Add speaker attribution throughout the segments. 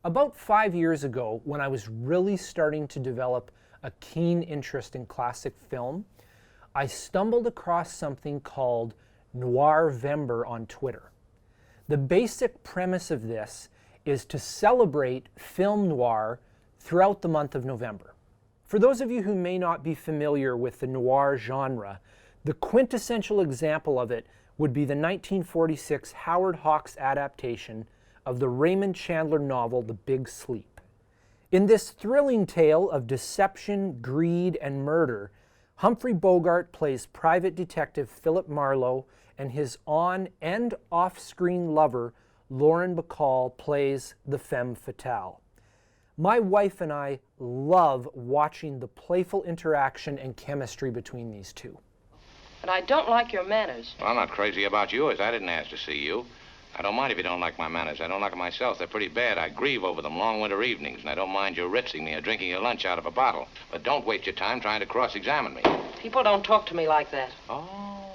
Speaker 1: About 5 years ago, when I was really starting to develop a keen interest in classic film, I stumbled across something called Noirvember on Twitter. The basic premise of this is to celebrate film noir throughout the month of November. For those of you who may not be familiar with the noir genre, the quintessential example of it would be the 1946 Howard Hawks adaptation of the Raymond Chandler novel The Big Sleep. In this thrilling tale of deception, greed, and murder, Humphrey Bogart plays private detective Philip Marlowe, and his on- and off-screen lover, Lauren Bacall, plays the femme fatale. My wife and I love watching the playful interaction and chemistry between these two.
Speaker 2: But I don't like your manners.
Speaker 3: Well, I'm not crazy about yours. I didn't ask to see you. I don't mind if you don't like my manners. I don't like them myself. They're pretty bad. I grieve over them long winter evenings, and I don't mind you ritzing me or drinking your lunch out of a bottle. But don't waste your time trying to cross-examine me.
Speaker 2: People don't talk to me like that.
Speaker 3: Oh.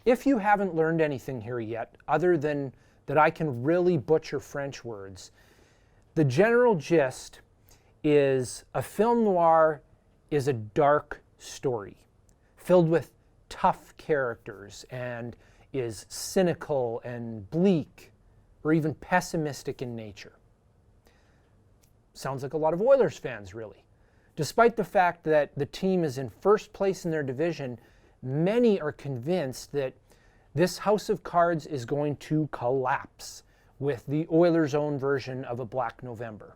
Speaker 1: If you haven't learned anything here yet, other than that I can really butcher French words, the general gist is a film noir is a dark story filled with tough characters and is cynical and bleak or even pessimistic in nature. Sounds like a lot of Oilers fans, really. Despite the fact that the team is in first place in their division, many are convinced that this house of cards is going to collapse with the Oilers' own version of a Black November.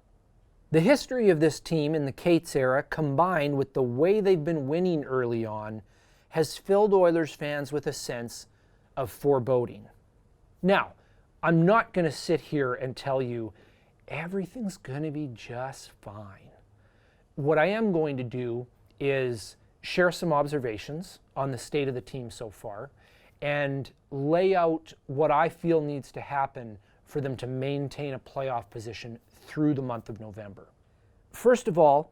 Speaker 1: The history of this team in the Cates era, combined with the way they've been winning early on, has filled Oilers fans with a sense of foreboding. Now, I'm not going to sit here and tell you everything's going to be just fine. What I am going to do is share some observations on the state of the team so far and lay out what I feel needs to happen for them to maintain a playoff position through the month of November. First of all,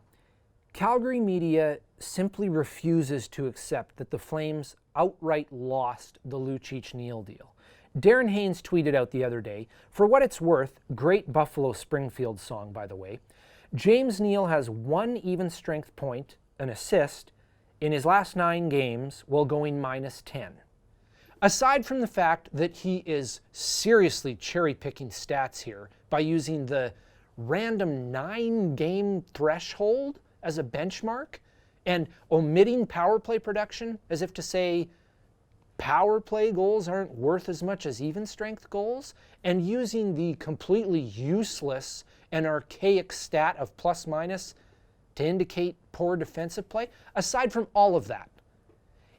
Speaker 1: Calgary media simply refuses to accept that the Flames outright lost the Lucic-Neal deal. Darren Haynes tweeted out the other day, "For what it's worth, great Buffalo Springfield song, by the way, James Neal has one even strength point, an assist, in his last 9 games while going -10. Aside from the fact that he is seriously cherry-picking stats here by using the random 9-game threshold as a benchmark and omitting power play production as if to say power play goals aren't worth as much as even strength goals, and using the completely useless and archaic stat of plus minus to indicate poor defensive play, aside from all of that,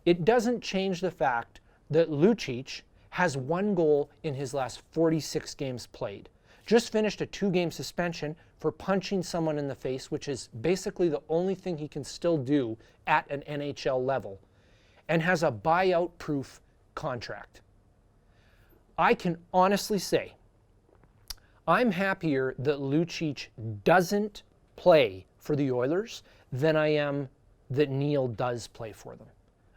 Speaker 1: it doesn't change the fact that Lucic has 1 goal in his last 46 games played. Just finished a 2-game suspension for punching someone in the face, which is basically the only thing he can still do at an NHL level, and has a buyout-proof contract. I can honestly say I'm happier that Lucic doesn't play for the Oilers than I am that Neal does play for them.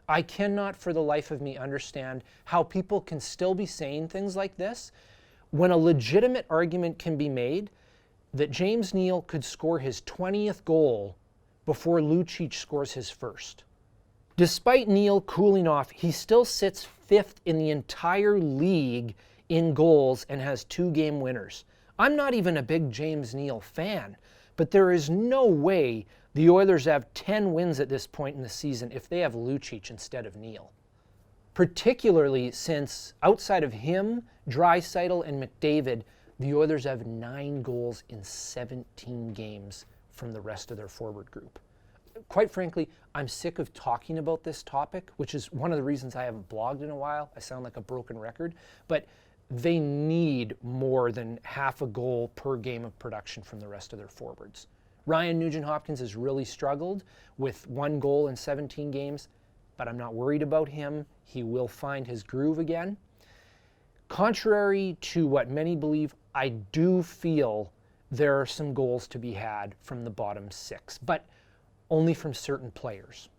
Speaker 1: I cannot for the life of me understand how people can still be saying things like this when a legitimate argument can be made that James Neal could score his 20th goal before Lucic scores his first. Despite Neal cooling off, he still sits 5th in the entire league in goals and has 2-game winners. I'm not even a big James Neal fan, but there is no way the Oilers have 10 wins at this point in the season if they have Lucic instead of Neal. Particularly since outside of him, Draisaitl, and McDavid, the Oilers have 9 goals in 17 games from the rest of their forward group. Quite frankly, I'm sick of talking about this topic, which is one of the reasons I haven't blogged in a while. I sound like a broken record, but they need more than half a goal per game of production from the rest of their forwards. Ryan Nugent-Hopkins has really struggled with 1 goal in 17 games, but I'm not worried about him. He will find his groove again. Contrary to what many believe, I do feel there are some goals to be had from the bottom 6, but only from certain players.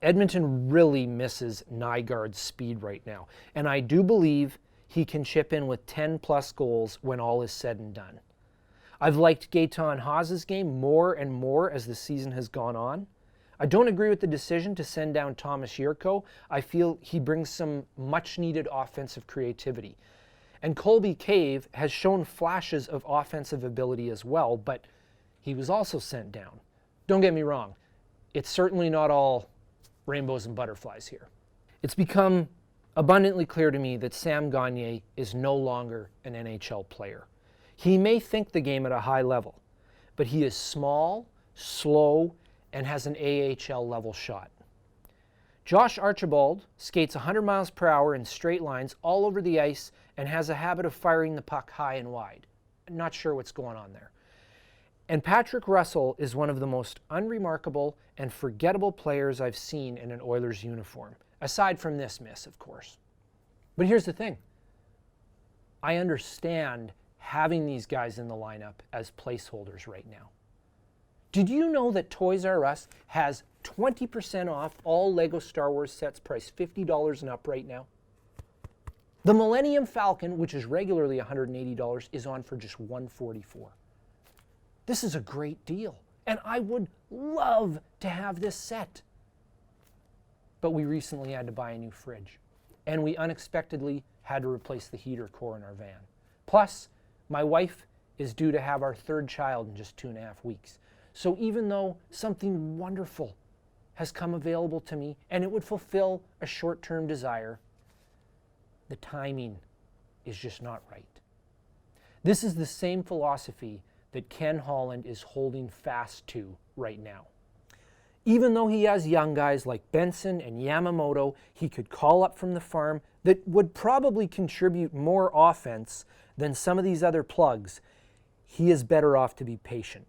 Speaker 1: Edmonton really misses Nygaard's speed right now, and I do believe he can chip in with 10-plus goals when all is said and done. I've liked Gaetan Haas's game more and more as the season has gone on. I don't agree with the decision to send down Thomas Yurko. I feel he brings some much-needed offensive creativity. And Colby Cave has shown flashes of offensive ability as well, but he was also sent down. Don't get me wrong, it's certainly not all rainbows and butterflies here. It's become abundantly clear to me that Sam Gagner is no longer an NHL player. He may think the game at a high level, but he is small, slow, and has an AHL level shot. Josh Archibald skates 100 miles per hour in straight lines all over the ice and has a habit of firing the puck high and wide. Not sure what's going on there. And Patrick Russell is one of the most unremarkable and forgettable players I've seen in an Oilers uniform, aside from this miss, of course. But here's the thing. I understand having these guys in the lineup as placeholders right now. Did you know that Toys R Us has 20% off all LEGO Star Wars sets priced $50 and up right now? The Millennium Falcon, which is regularly $180, is on for just $144. This is a great deal, and I would love to have this set. But we recently had to buy a new fridge, and we unexpectedly had to replace the heater core in our van. Plus, my wife is due to have our third child in just 2.5 weeks. So even though something wonderful has come available to me and it would fulfill a short-term desire, the timing is just not right. This is the same philosophy that Ken Holland is holding fast to right now. Even though he has young guys like Benson and Yamamoto he could call up from the farm that would probably contribute more offense than some of these other plugs, he is better off to be patient.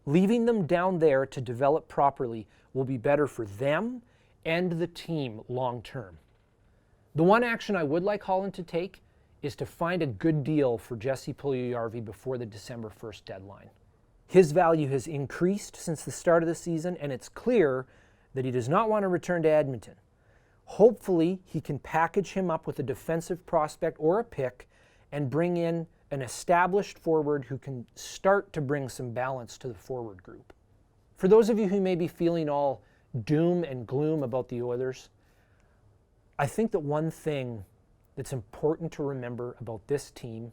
Speaker 1: Leaving them down there to develop properly will be better for them and the team long term. The one action I would like Holland to take is to find a good deal for Jesse Puljujarvi before the December 1st deadline. His value has increased since the start of the season, and it's clear that he does not want to return to Edmonton. Hopefully, he can package him up with a defensive prospect or a pick and bring in an established forward who can start to bring some balance to the forward group. For those of you who may be feeling all doom and gloom about the Oilers, I think that one thing that's important to remember about this team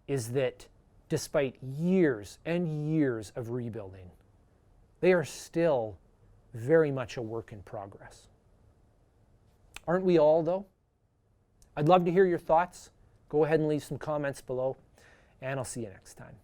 Speaker 1: is that despite years and years of rebuilding, they are still very much a work in progress. Aren't we all, though? I'd love to hear your thoughts. Go ahead and leave some comments below, and I'll see you next time.